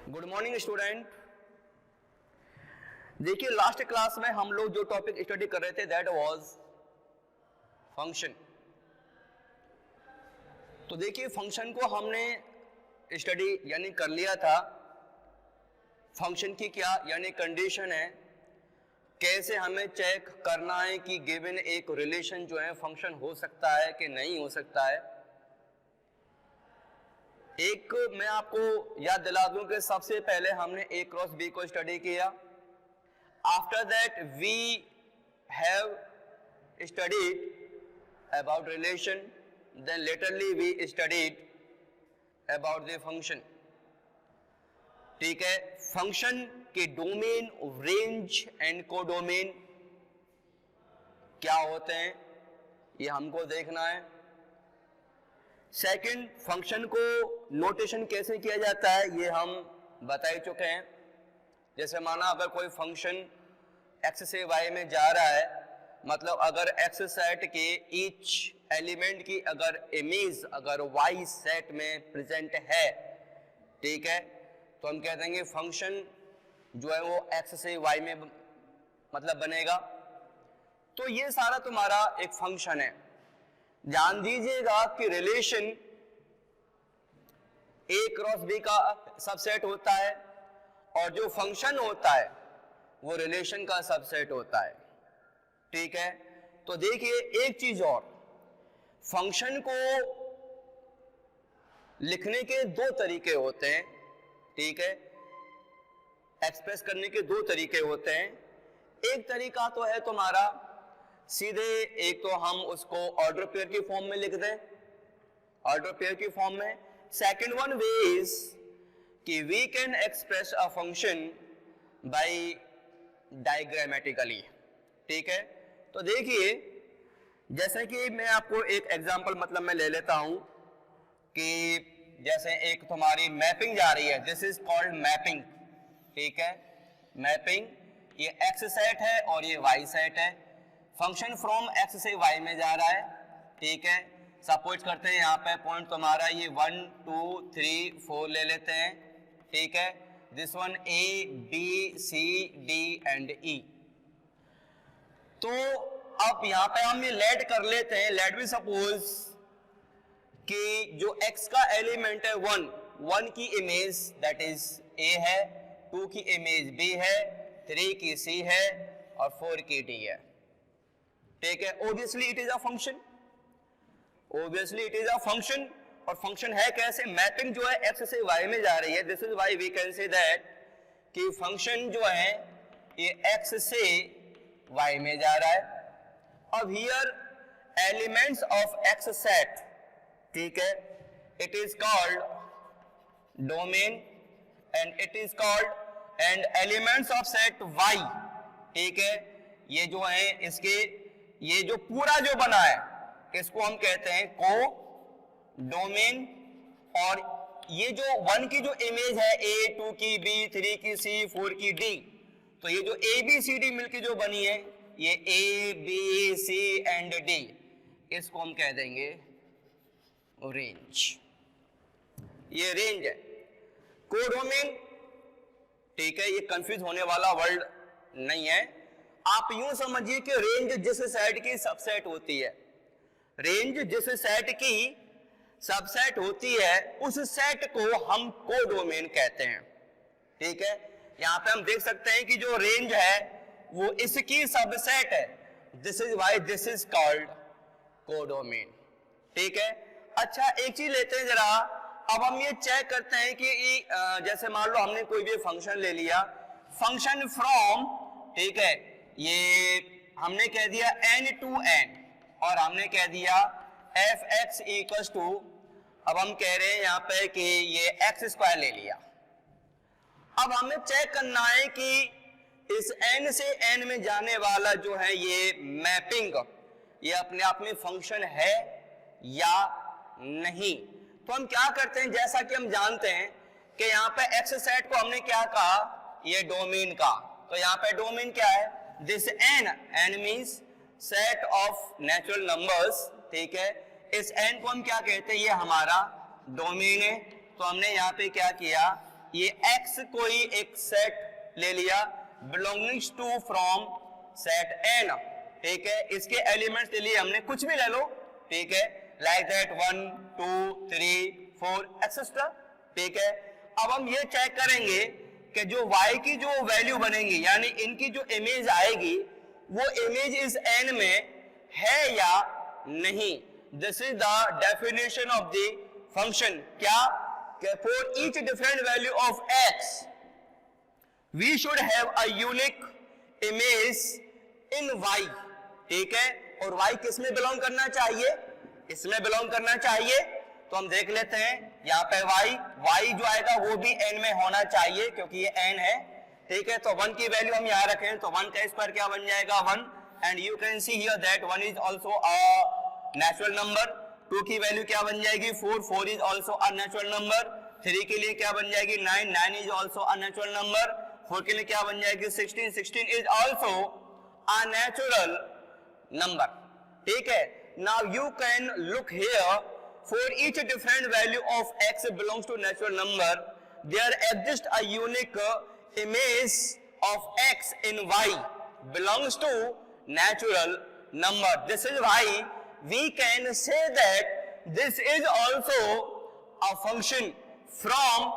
Good morning student. देखिए last class में हम लोग जो टॉपिक स्टडी कर रहे थे दैट वाज फंक्शन। तो देखिए फंक्शन को हमने स्टडी यानी कर लिया था। फंक्शन की क्या यानी कंडीशन है, कैसे हमें चेक करना है कि गिवन एक रिलेशन जो है फंक्शन हो सकता है कि नहीं हो सकता है। एक मैं आपको याद दिला दूं कि सबसे पहले हमने ए क्रॉस बी को स्टडी किया। After that we have studied about relation, then laterly we studied about the function. ठीक है, फंक्शन के डोमेन, रेंज एंड कोडोमेन क्या होते हैं ये हमको देखना है। सेकंड, फंक्शन को नोटेशन कैसे किया जाता है ये हम बता ही चुके हैं। जैसे माना अगर कोई फंक्शन एक्स से वाई में जा रहा है, मतलब अगर एक्स सेट के ईच एलिमेंट की अगर इमेज अगर वाई सेट में प्रेजेंट है, ठीक है, तो हम कह देंगे फंक्शन जो है वो एक्स से वाई में मतलब बनेगा। तो ये सारा तुम्हारा एक फंक्शन है। ध्यान दीजिएगा कि रिलेशन ए क्रॉस बी का सबसेट होता है और जो फंक्शन होता है वो रिलेशन का सबसेट होता है। ठीक है, तो देखिए एक चीज और, फंक्शन को लिखने के दो तरीके होते हैं। ठीक है, एक्सप्रेस करने के दो तरीके होते हैं। एक तरीका तो है तुम्हारा सीधे, एक तो हम उसको ऑर्डर पेयर की फॉर्म में लिख दें, ऑर्डर पेयर की फॉर्म में। सेकंड वन वे इज कि we can express a function by diagrammatically. ठीक है, तो देखिए जैसे कि मैं आपको एक एग्जांपल मतलब मैं ले लेता हूं कि जैसे एक तुम्हारी मैपिंग जा रही है, दिस इज कॉल्ड मैपिंग। ठीक है, मैपिंग, ये एक्स सेट है और ये वाई सेट है। फंक्शन फ्रॉम एक्स से वाई में जा रहा है। ठीक है, सपोज करते हैं यहाँ पे पॉइंट तुम्हारा ये 1 2 3 4 ले लेते हैं। ठीक है, this one A B C D and E. तो अब यहाँ पे हम ये लेट कर लेते हैं, लेट भी सपोज कि जो x का एलिमेंट है 1 की इमेज दैट इज a है, 2 की इमेज b है, 3 की c है और 4 की d है। ठीक है, obviously it is a function, obviously it is a function. और फंक्शन है कैसे, मैपिंग जो है एक्स से वाई में जा रही है। This is why we can say that कि फंक्शन जो है ये एक्स से वाई में जा रहा है। अब here elements of X set, ठीक है, it is called domain and it is called and elements of set Y. ठीक है, ये जो है इसके ये जो पूरा जो बना है इसको हम कहते हैं को डोमेन। और ये जो 1 की जो इमेज है a, 2 की b, 3 की c, 4 की d, तो ये जो a b c d मिलके जो बनी है ये a b c and d, इसको हम कह देंगे रेंज। ये रेंज है। कोडोमेन, ठीक है, ये कंफ्यूज होने वाला वर्ड नहीं है। आप यूं समझिए कि रेंज जिस सेट की सबसेट होती है, रेंज जिस सेट की सबसेट होती है उस सेट को हम कोडोमेन कहते हैं। ठीक है, यहां पे हम देख सकते हैं कि जो रेंज है वो इसकी सबसेट है। This is why this is called codomain. ठीक है, अच्छा एक चीज लेते हैं जरा। अब हम ये चेक करते हैं कि जैसे मान लो हमने कोई भी फंक्शन ले लिया, फंक्शन फ्रॉम, ठीक है, ये हमने कह दिया n to n और हमने कह दिया f(x) इक्वल्स टू, अब हम कह रहे हैं यहाँ पे कि ये x² ले लिया। अब हमें चेक करना है कि इस n से n में जाने वाला जो है ये मैपिंग, ये अपने आप में फंक्शन है या नहीं। तो हम क्या करते हैं, जैसा कि हम जानते हैं कि यहाँ पे x सेट को हमने क्या कहा, ये डोमेन का। तो यहाँ पे डोमेन क्या है, this n means set of natural numbers. ठीक है, इस n को हम क्या कहते हैं, ये हमारा डोमेन है। तो हमने यहाँ पे क्या किया, ये x कोई एक सेट ले लिया belongings to from set n, ठीक है, इसके एलिमेंट्स ले लिए हमने, कुछ भी ले लो, ठीक है, लाइक दैट 1 2 3 4 एक्सेट्रा, ठीक है। अब हम ये चेक करेंगे कि जो y की जो वैल्यू बनेगी यानी इनकी जो इमेज आएगी वो इमेज इस n में है या नहीं। This is the definition of the function, क्या, for each different value of x we should have a unique image in y, ठीक है, और y किस में बिलोंग करना चाहिए, इसमें बिलोंग करना चाहिए। तो हम देख लेते हैं यहाँ पे y जो आएगा वो भी n में होना चाहिए क्योंकि ये n है, ठीक है। तो 1 की वैल्यू हम यहाँ रखें तो 1 का स्क्वायर क्या बन जाएगा 1, and you can see here that 1 is also a natural number. 2 की वैल्यू क्या बन जाएगी 4, 4 is also a natural number. 3 के लिए क्या बन जाएगी 9, 9 is also a natural number. 4 के लिए क्या बन जाएगी 16, 16 is also a natural number, ठीक है। Now you can look here, for each different value of x belongs to natural number, there exists a unique image of x in y belongs to natural number. This is why we can say that this is also a function from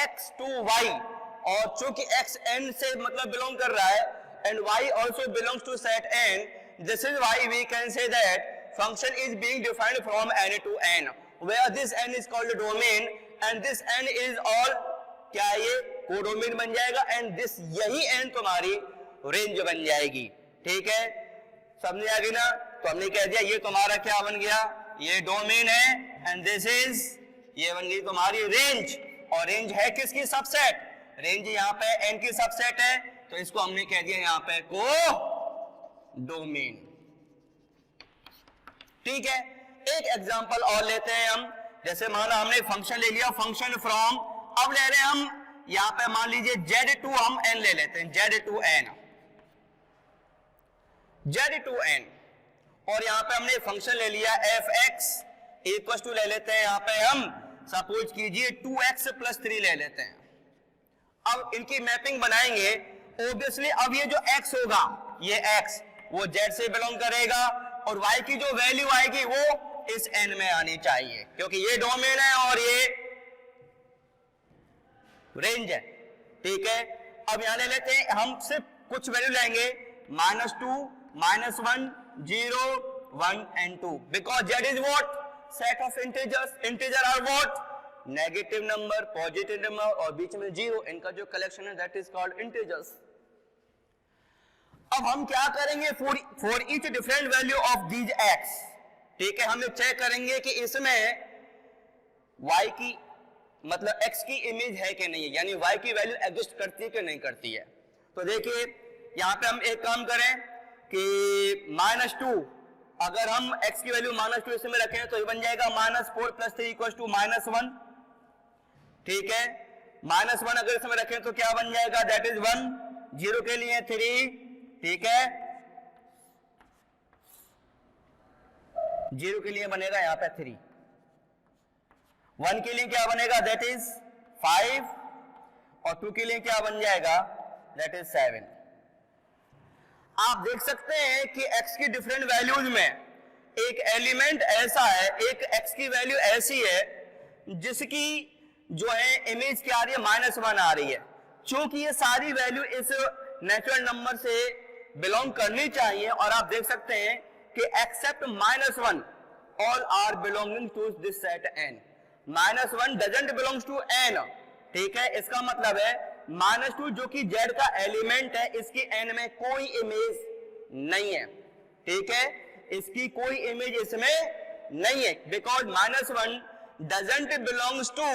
x to y, और चूंकि x n से मतलब belong कर रहा है and y also belongs to set n, this is why we can say that function is being defined from n to n, where this n is called domain and this n is all क्या ये codomain बन जाएगा and this यही n तुम्हारी range बन जाएगी, ठीक है। समझ आ गई ना। तो हमने कह दिया ये तुम्हारा क्या बन गया, ये डोमेन है एंड दिस इज, ये बन गई तुम्हारी रेंज, और रेंज है किसकी सबसेट, रेंज यहाँ पे n की सबसेट है, तो इसको हमने कह दिया यहाँ पे को डोमेन, ठीक है। एक एग्जांपल और लेते हैं हम, जैसे माना हमने फंक्शन ले लिया, फंक्शन फ्रॉम, अब ले रहे हैं हम यहाँ पे मान लीजिए z हम n ले लेते हैं, z to n, और यहाँ पे हमने फंक्शन ले लिया fx इक्वल टू ले लेते हैं यहाँ पे हम सपोज कीजिए 2x + 3 ले लेते हैं। अब इनकी मैपिंग बनाएंगे, ऑब्वियसली अब ये जो x होगा, ये x वो z से बिलोंग करेगा और y की जो वैल्यू आएगी वो इस n में आनी चाहिए क्योंकि ये डोमेन है और ये रेंज है, ठीक है। अब यहां ले लेते हैं हम, सिर्फ कुछ वैल्यू लेंगे -2, -1, 0, 1 and 2, because z is what, set of integers, integer are what, negative number, positive number और बीच में 0, इनका जो कलेक्शन है दैट इज कॉल्ड इंटीजर्स। अब हम क्या करेंगे, for each different value of these x, ठीक है, हम ये चेक करेंगे कि इसमें y की मतलब x की इमेज है कि नहीं है, यानी y की वैल्यू एग्जिस्ट करती है कि नहीं करती है। तो देखिए यहाँ पे हम एक काम करें कि -2, अगर हम x की वैल्यू -2 इसमें रखें तो ये बन जाएगा -4 + 3 = -1, ठीक है। -1 अगर इसमें रखें तो क्या बन जाएगा, दैट इज 1, 0 के लिए 3, ठीक है, 0 के लिए बनेगा यहाँ पे 3, 1 के लिए क्या बनेगा, दैट इज 5, और 2 के लिए क्या बन जाएगा, दैट इज 7। आप देख सकते हैं कि x की डिफरेंट वैल्यूज में एक एलिमेंट ऐसा है, एक x की वैल्यू ऐसी है जिसकी जो है इमेज क्या आ रही है, -1 आ रही है। क्योंकि ये सारी वैल्यू इस नेचुरल नंबर से बिलोंग करनी चाहिए, और आप देख सकते हैं कि except -1 all are belonging to this set n, -1 doesn't belongs to n, ठीक है। इसका मतलब है -2 जो कि z का एलिमेंट है, इसकी n में कोई इमेज नहीं है, ठीक है, इसकी कोई इमेज इसमें नहीं है, बिकॉज -1 डजंट बिलोंग्स टू,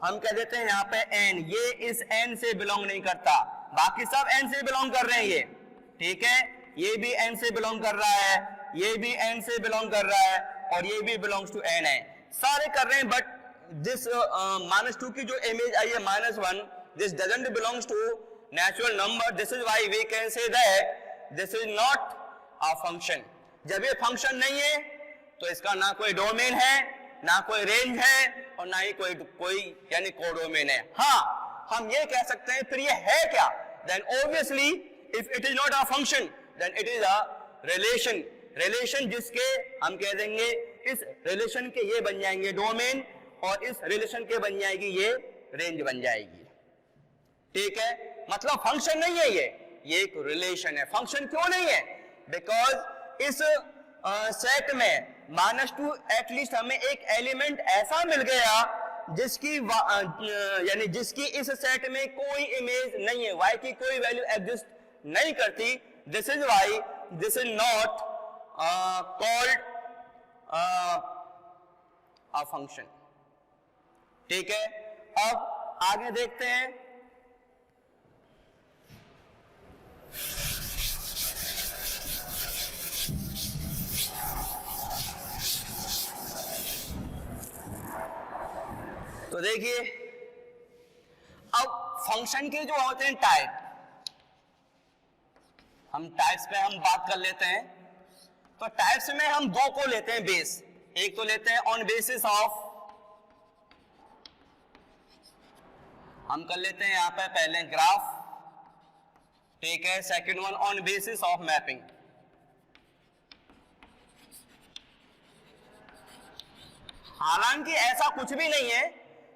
हम कह देते हैं यहाँ पे n, ये इस n से बिलोंग नहीं करता, बाकी सब n से बिलोंग कर रहे हैं ये, ठीक है, ये भी n से बिलोंग कर रहा है, ये भी n से बिलोंग कर रहा है, और ये भी बिलोंग्स टू n है, सारे कर रहे हैं, बट दिस -2 की जो इमेज आई है -1, this doesn't belongs to natural number, this is why we can say that this is not a function। जब ये फंक्शन नहीं है तो इसका ना कोई डोमेन है, ना कोई रेंज है, और ना ही कोई यानी कोडोमेन है। हाँ, हम ये कह सकते हैं फिर ये है क्या? Then obviously if it is not a function then it is a relation. Relation जिसके हम कह देंगे इस रिलेशन के ये बन जाएंगे डोमेन और इस रिलेशन के बन जाएगी ये रेंज बन जाएगी। ठीक है, मतलब फंक्शन नहीं है ये एक रिलेशन है। फंक्शन क्यों नहीं है? बिकॉज इस सेट में -2 एटलीस्ट हमें एक एलिमेंट ऐसा मिल गया जिसकी यानी जिसकी इस सेट में कोई इमेज नहीं है, y की कोई वैल्यू एग्जिस्ट नहीं करती। This is why this is not called a function. ठीक है, अब आगे देखते हैं। तो देखिए अब फंक्शन के जो होते हैं टाइप, हम टाइप्स पे हम बात कर लेते हैं। तो टाइप्स में हम दो को लेते हैं बेस। एक तो लेते हैं ऑन बेसिस ऑफ, हम कर लेते हैं यहां पे पहले ग्राफ। ठीक है, second one on basis of mapping. हालांकि ऐसा कुछ भी नहीं है,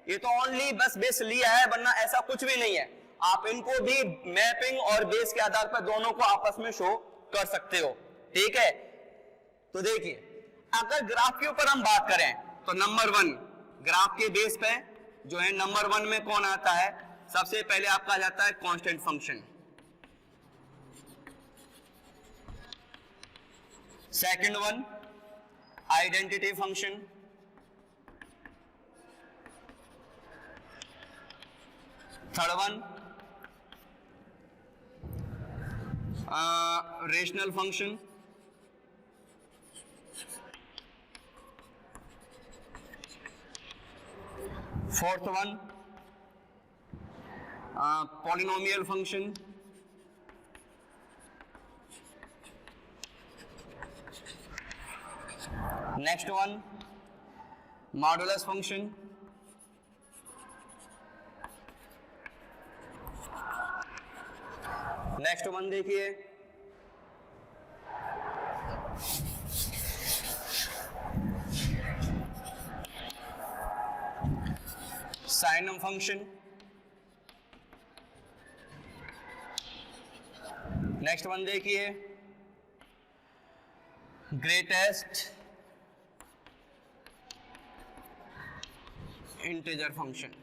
ये तो ओनली बस बेस लिया है, वरना ऐसा कुछ भी नहीं है। आप इनको भी मैपिंग और बेस के आधार पर दोनों को आपस में शो कर सकते हो। ठीक है, तो देखिए अगर ग्राफ के ऊपर हम बात करें तो नंबर 1 ग्राफ के बेस पे जो है नंबर 1 में कौन आता है? सबसे पहले आपका आ जाता है constant function. Second one identity function. Third one rational function. Fourth one polynomial function. Next one modulus function. Next one देखिए साइनम फंक्शन। नेक्स्ट वन देखिए ग्रेटेस्ट इंटीजर फंक्शन,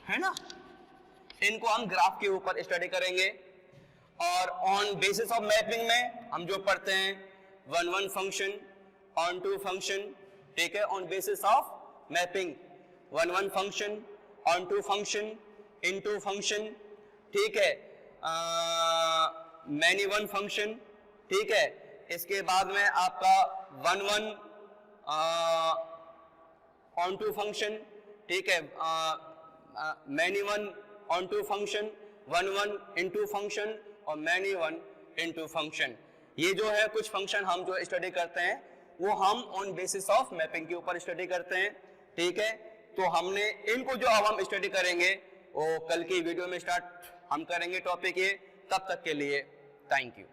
है ना। इनको हम ग्राफ के ऊपर स्टडी करेंगे। और ऑन बेसिस ऑफ मैपिंग में हम जो पढ़ते हैं 1 फंक्शन, ऑन 2 फंक्शन। ठीक है, on basis of mapping 1 function, on 2 function, in 2 function. ठीक है, मैनी 1 फंक्शन। ठीक है, इसके बाद में आपका 1 ऑन 2 फंक्शन। ठीक है, many 1 on 2 function, 1 into function और मैनी 1 इनटू फंक्शन। ये जो है कुछ फंक्शन हम जो स्टडी करते हैं वो हम ऑन बेसिस ऑफ मैपिंग के ऊपर स्टडी करते हैं। ठीक है, तो हमने इनको जो अब हम स्टडी करेंगे वो कल की वीडियो में स्टार्ट हम करेंगे टॉपिक ये। तब तक के लिए थैंक यू।